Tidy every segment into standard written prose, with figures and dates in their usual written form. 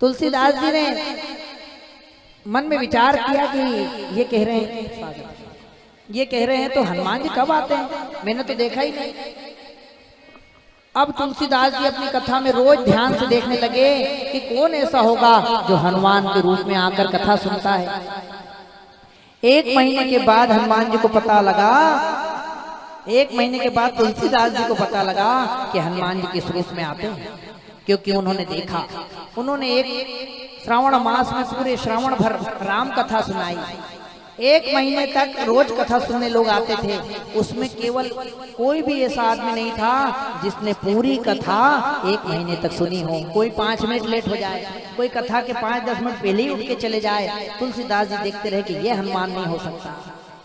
तुलसीदास जी ने मन में विचार किया कि ये कह रहे हैं, ये कह रहे हैं तो हनुमान जी कब आते हैं, मैंने तो देखा ही नहीं। अब तुलसीदास जी अपनी कथा में रोज ध्यान से देखने लगे कि कौन ऐसा होगा जो हनुमान के रूप में आकर कथा सुनता है। एक महीने के बाद हनुमान जी को पता लगा, एक महीने के बाद तुलसीदास जी को पता लगा कि हनुमान जी किस रूप में आते हैं, क्योंकि उन्होंने देखा, उन्होंने एक श्रावण मास में पूरे श्रावण भर राम कथा सुनाई। एक महीने तक रोज कथा सुनने लोग आते थे, उसमें केवल कोई भी ऐसा आदमी नहीं था जिसने पूरी कथा एक महीने तक सुनी हो। कोई 5 मिनट लेट हो जाए, कोई कथा के 5-10 मिनट पहले ही उठ के चले जाए। तुलसीदास जी देखते रहे कि ये हनुमान नहीं हो सकता,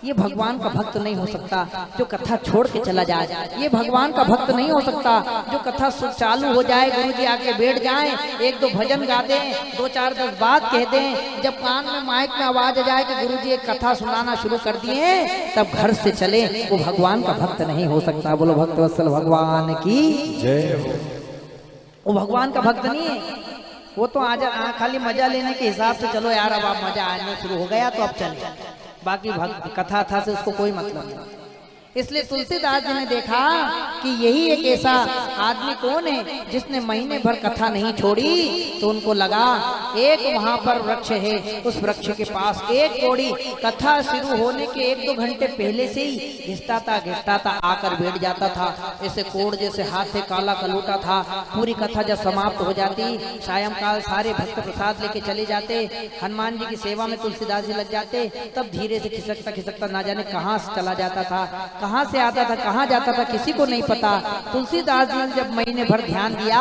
ये भगवान का भक्त नहीं हो सकता जो कथा छोड़ के चला जाए, ये भगवान का भक्त नहीं हो सकता जो कथा चालू हो जाए, गुरुजी आके बैठ जाएं, 1-2 भजन गा दें, 2-4-10 बात कह दें, जब कान में माइक में आवाज आ जाए कि गुरुजी एक कथा सुनाना शुरू कर दिए तब घर से चले, वो भगवान का भक्त नहीं हो सकता। बोलो भक्तवत्सल भगवान की जय हो। वो भगवान का भक्त नहीं है, वो तो आज खाली मजा लेने के हिसाब से चलो यार अब आप मजा आने शुरू हो गया तो अब चले, बाकी कथा था से उसको कोई मतलब नहीं। इसलिए तुलसीदास जी ने देखा कि यही एक ऐसा आदमी कौन है जिसने महीने भर कथा नहीं छोड़ी। तो उनको लगा एक वहां पर वृक्ष है, उस वृक्ष के पास एक कोड़ी कथा शुरू होने के 1-2 घंटे पहले से ही घिसटाता आकर बैठ जाता था। ऐसे कोड़ जैसे हाथ से काला कलूटा था। पूरी कथा जब समाप्त हो जाती, सायंकाल सारे भक्त प्रसाद लेके चले जाते, हनुमान जी की सेवा में तुलसीदास जी लग जाते, तब धीरे से खिसकता ना जाने कहाँ से चला जाता था, कहाँ से आता था, कहाँ जाता था, किसी को नहीं पता। तुलसीदास जी ने जब महीने भर ध्यान दिया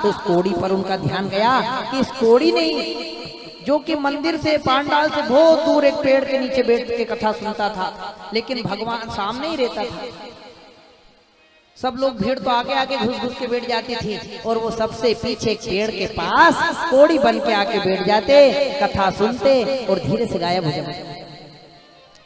तो उस कोड़ी पर उनका ध्यान गया कि इस कोड़ी नहीं जो कि मंदिर से पांडाल से बहुत दूर एक पेड़ के नीचे बैठ के कथा सुनता था, लेकिन भगवान सामने ही रहता था। सब लोग भीड़ तो आगे आगे घुस के बैठ जाती थी और वो सबसे पीछे एक पेड़ के पास कोड़ी बन के आके बैठ जाते, कथा सुनते और धीरे से गायब हो जाते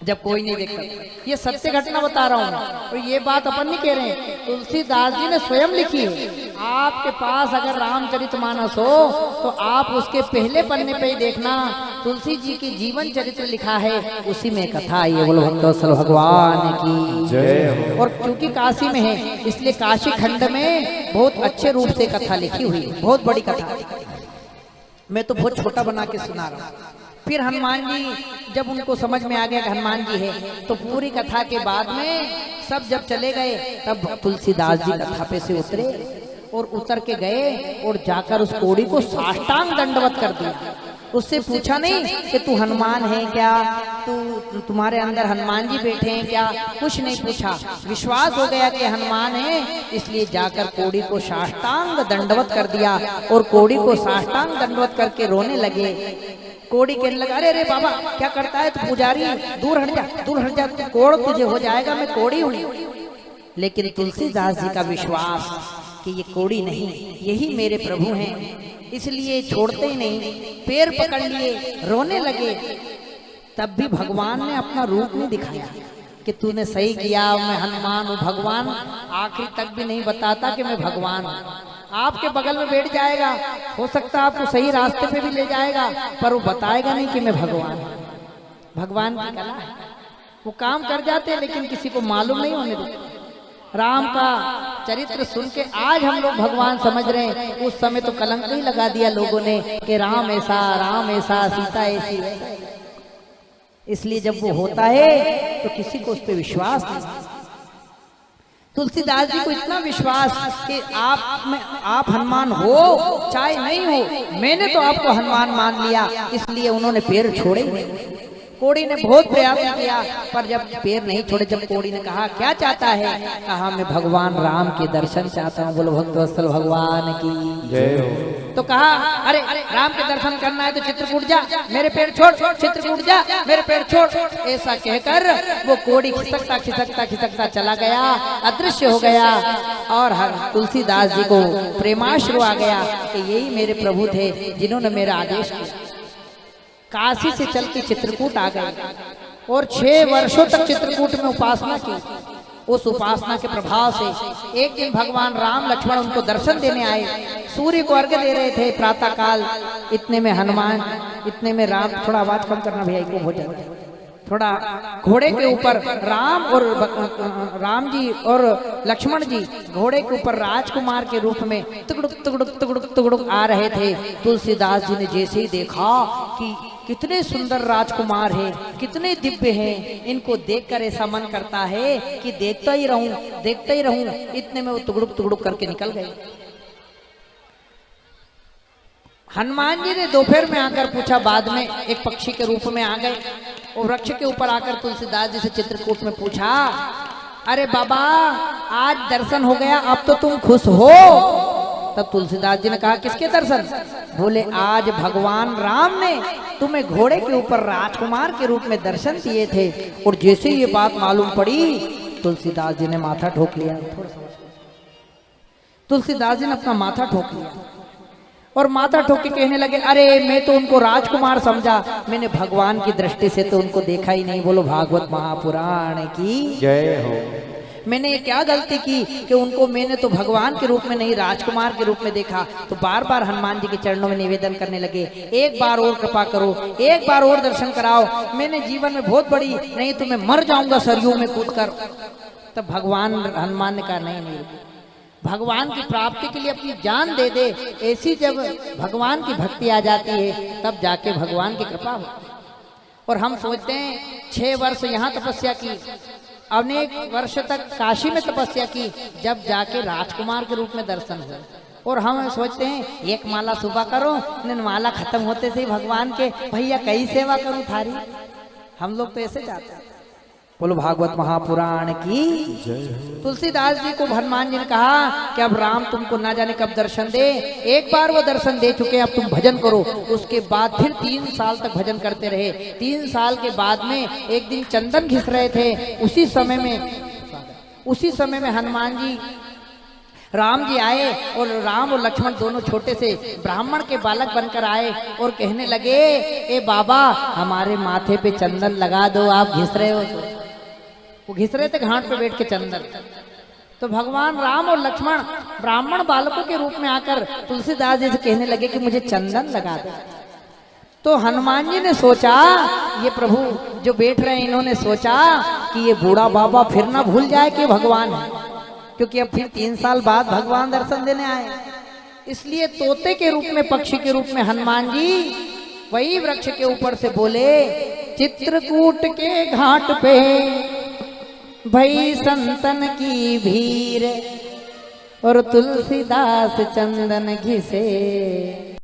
जब कोई नहीं देखता। ये सत्य घटना बता रहा हूँ और ये बात अपन नहीं कह रहे हैं, तुलसीदास जी ने स्वयं लिखी है। आपके पास अगर रामचरितमानस हो तो आप उसके पहले पन्ने पे ही देखना, तुलसी जी की जीवन चरित्र लिखा है, उसी में कथा आई है। बोलो भक्तवत्सल भगवान की जय हो। और क्योंकि काशी में है इसलिए काशी खंड में बहुत अच्छे रूप से कथा लिखी हुई है, बहुत बड़ी कथा। मैं तो बहुत छोटा बना के सुना रहा हूँ। फिर हनुमान जी जब उनको समझ में आ गया कि हनुमान जी है, तो पूरी कथा के बाद में सब जब चले गए तब तुलसीदास जी कथा पे से उतरे और उतर के गए और जाकर उस कोड़ी को साष्टांग दंडवत कर दिया। उससे पूछा नहीं कि तू हनुमान है क्या, तुम्हारे अंदर हनुमान जी बैठे हैं क्या, कुछ नहीं पूछा। विश्वास हो गया कि हनुमान है, इसलिए जाकर कोड़ी को साष्टांग दंडवत कर दिया और कोड़ी को साष्टांग दंडवत करके रोने लगे। कोड़ी कहने लगा, अरे अरे बाबा क्या करता है तू, पुजारी दूर हट जा, कोड़ तुझे हो जाएगा, मैं कोड़ी हूँ। लेकिन तुलसीदास जी का विश्वास कि ये कोड़ी नहीं, यही मेरे प्रभु हैं, इसलिए छोड़ते ही नहीं। पैर पकड़ लिए, रोने लगे। तब भी भगवान ने अपना रूप नहीं दिखाया कि तूने सही किया, मैं हनुमान हूँ। भगवान आखिर तक भी नहीं बताता कि मैं भगवान हूँ। आपके बगल में बैठ जाएगा, हो सकता है आपको सही रास्ते पे भी ले जाएगा, पर वो बताएगा नहीं कि मैं भगवान हूँ। भगवान की कला है, वो काम कर जाते हैं लेकिन किसी को मालूम नहीं होने देते। राम का चरित्र सुन के आज हम लोग भगवान समझ रहे हैं, उस समय तो कलंक ही लगा दिया लोगों ने कि राम ऐसा सीता ऐसी है। इसलिए जब वो होता है तो किसी को उस पर विश्वास नहीं। तुलसीदास जी को इतना विश्वास कि आप हनुमान हो चाहे नहीं हो, मैंने तो आपको हनुमान मान लिया, इसलिए उन्होंने पैर छोड़े नहीं। कोड़ी ने बहुत प्रयास किया पर जब पैर नहीं छोड़े, जब कोड़ी ने कहा क्या चाहता है, कहा मैं भगवान राम के दर्शन चाहता हूँ। बोलो भक्तवत्सल भगवान की जय हो। तो कहा अरे राम के दर्शन करना है तो चित्रकूट जा, मेरे पैर छोड़, चित्रकूट जा, मेरे पैर छोड़। ऐसा कहकर वो कोड़ी खिसकता चला गया, अदृश्य हो गया। और तुलसीदास जी को प्रेमाश्रु आ गया कि यही मेरे प्रभु थे जिन्होंने मेरा आदेश किया। काशी से चल के चित्रकूट आ गए और 6 वर्षों तक चित्रकूट में उपासना की। उस उपासना के प्रभाव से एक दिन भगवान राम लक्ष्मण उनको दर्शन देने आए। सूर्य को अर्घ्य दे रहे थे प्रातः काल। इतने में हनुमान, इतने में राम, थोड़ा आवाज कम करना भैया को हो जाए, थोड़ा घोड़े के ऊपर राम जी और लक्ष्मण जी घोड़े के ऊपर राजकुमार के रूप में तुगड़ुक तुगड़ुक तुगड़ुक तुगड़ुक आ रहे थे। तुलसीदास जी ने जैसे ही देखा कि कितने सुंदर राजकुमार हैं, कितने दिव्य हैं, इनको देखकर ऐसा मन करता है कि देखता ही रहूं। इतने में वो तुगड़ुक तुगड़ुक करके निकल गए। हनुमान जी ने दोपहर में आकर पूछा, बाद में एक पक्षी के रूप में आ गए और वृक्ष के ऊपर आकर तुलसीदास जी से चित्रकूट में पूछा, अरे बाबा आज दर्शन हो गया, अब तो तुम खुश हो? तब तुलसीदास जी ने कहा, किसके दर्शन? बोले, आज भगवान राम ने तुम्हें घोड़े के ऊपर राजकुमार के रूप में दर्शन दिए थे। और जैसे ये बात मालूम पड़ी, तुलसीदास जी ने माथा ठोक लिया। तुलसीदास जी ने अपना माथा ठोक लिया और माथा ठोक के कहने लगे, अरे मैं तो उनको राजकुमार समझा, मैंने भगवान की दृष्टि से तो उनको देखा ही नहीं। बोलो भागवत महापुराण की जय हो। मैंने क्या गलती की कि उनको मैंने तो भगवान के रूप में नहीं, राजकुमार के रूप में देखा। तो बार बार हनुमान जी के चरणों में निवेदन करने लगे, एक बार और कृपा करो, एक बार और दर्शन कराओ, मैंने जीवन में बहुत बड़ी, नहीं तो मैं मर जाऊंगा सरयू में कूदकर। तब भगवान हनुमान ने कहा, नहीं, भगवान की प्राप्ति के लिए अपनी जान दे दे। ऐसी जब भगवान की भक्ति आ जाती है तब जाके भगवान की कृपा हो। और हम सोचते हैं 6 वर्ष यहाँ तपस्या की, अनेक वर्ष तक काशी में तपस्या की, जब जाके राजकुमार के रूप में दर्शन हो। और हम सोचते हैं एक माला सुबह करो, माला खत्म होते से ही भगवान के, भैया कई सेवा करूं थारी। हम लोग तो ऐसे जाते हैं। बोलो भागवत महापुराण की। तुलसीदास जी को हनुमान जी ने कहा कि अब राम तुमको ना जाने कब दर्शन दे, एक बार वो दर्शन दे चुके, अब तुम भजन करो। उसके बाद फिर 3 साल तक भजन करते रहे। 3 साल के बाद में एक दिन चंदन घिस रहे थे। उसी समय में हनुमान जी, राम जी आए और राम और लक्ष्मण दोनों छोटे से ब्राह्मण के बालक बनकर आए और कहने लगे, ए बाबा हमारे माथे पे चंदन लगा दो, आप घिस रहे हो। तो वो घिस रहे थे घाट पे बैठ के चंदन। तो भगवान राम और लक्ष्मण ब्राह्मण बालकों के रूप में आकर तुलसीदास जी से कहने लगे कि मुझे चंदन लगा दो। तो हनुमान जी ने सोचा, ये प्रभु जो बैठ रहे हैं इन्होंने सोचा कि ये बूढ़ा बाबा फिर ना भूल जाए कि भगवान है, क्योंकि अब फिर 3 साल बाद भगवान दर्शन देने आए। इसलिए तोते के रूप में, पक्षी के रूप में हनुमान जी वही वृक्ष के ऊपर से बोले, चित्रकूट के घाट पे भई संतन की भीड़ और तुलसीदास चंदन घिसे।